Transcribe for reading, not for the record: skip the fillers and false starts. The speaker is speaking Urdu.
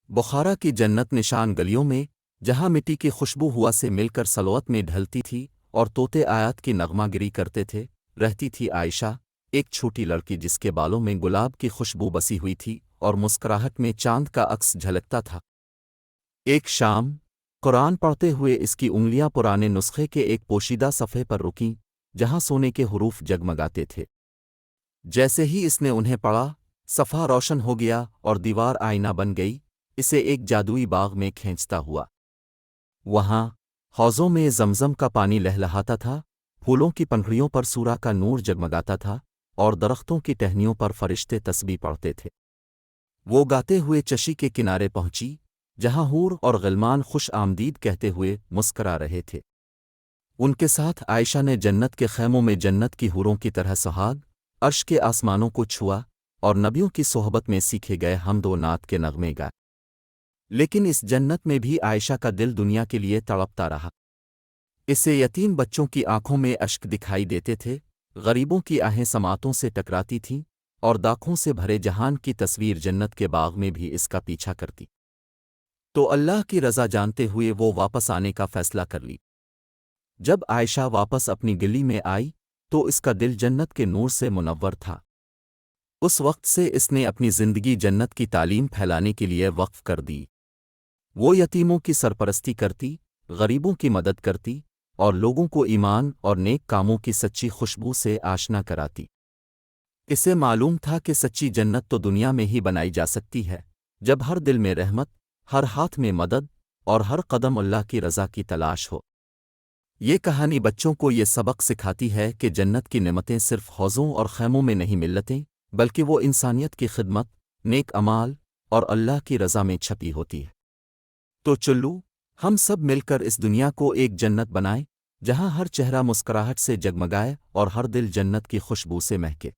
بخارا کی جنت نشان گلیوں میں جہاں مٹی کی خوشبو ہوا سے مل کر سلوت میں ڈھلتی تھی اور طوطے آیات کی نغمہ گری کرتے تھے، رہتی تھی عائشہ، ایک چھوٹی لڑکی جس کے بالوں میں گلاب کی خوشبو بسی ہوئی تھی اور مسکراہٹ میں چاند کا عکس جھلکتا تھا۔ ایک شام قرآن پڑھتے ہوئے اس کی انگلیاں پرانے نسخے کے ایک پوشیدہ صفحے پر رکیں جہاں سونے کے حروف جگمگاتے تھے۔ جیسے ہی اس نے انہیں پڑھا، صفحہ روشن ہو گیا اور دیوار آئینہ بن گئی، اسے ایک جادوئی باغ میں کھینچتا ہوا۔ وہاں حوضوں میں زمزم کا پانی لہلہاتا تھا، پھولوں کی پنکھڑیوں پر سورہ کا نور جگمگاتا تھا اور درختوں کی ٹہنیوں پر فرشتے تسبیح پڑھتے تھے۔ وہ گاتے ہوئے چشی کے کنارے پہنچی جہاں حور اور غلمان خوش آمدید کہتے ہوئے مسکرا رہے تھے۔ ان کے ساتھ عائشہ نے جنت کے خیموں میں جنت کی حوروں کی طرح سہاگ عرش کے آسمانوں کو چھوا اور نبیوں کی صحبت میں سیکھے گئے حمد و نعت کے نغمے گائے۔ لیکن اس جنت میں بھی عائشہ کا دل دنیا کے لیے تڑپتا رہا۔ اسے یتیم بچوں کی آنکھوں میں اشک دکھائی دیتے تھے، غریبوں کی آہیں سماعتوں سے ٹکراتی تھیں اور داغوں سے بھرے جہان کی تصویر جنت کے باغ میں بھی اس کا پیچھا کرتی۔ تو اللہ کی رضا جانتے ہوئے وہ واپس آنے کا فیصلہ کر لی۔ جب عائشہ واپس اپنی گلی میں آئی تو اس کا دل جنت کے نور سے منور تھا۔ اس وقت سے اس نے اپنی زندگی جنت کی تعلیم پھیلانے کے لیے وقف کر دی۔ وہ یتیموں کی سرپرستی کرتی، غریبوں کی مدد کرتی اور لوگوں کو ایمان اور نیک کاموں کی سچی خوشبو سے آشنا کراتی۔ اسے معلوم تھا کہ سچی جنت تو دنیا میں ہی بنائی جا سکتی ہے جب ہر دل میں رحمت، ہر ہاتھ میں مدد اور ہر قدم اللہ کی رضا کی تلاش ہو۔ یہ کہانی بچوں کو یہ سبق سکھاتی ہے کہ جنت کی نعمتیں صرف حوضوں اور خیموں میں نہیں ملتیں، بلکہ وہ انسانیت کی خدمت، نیک اعمال اور اللہ کی رضا میں چھپی ہوتی ہے۔ تو چلو ہم سب مل کر اس دنیا کو ایک جنت بنائیں جہاں ہر چہرہ مسکراہٹ سے جگمگائے اور ہر دل جنت کی خوشبو سے مہکے۔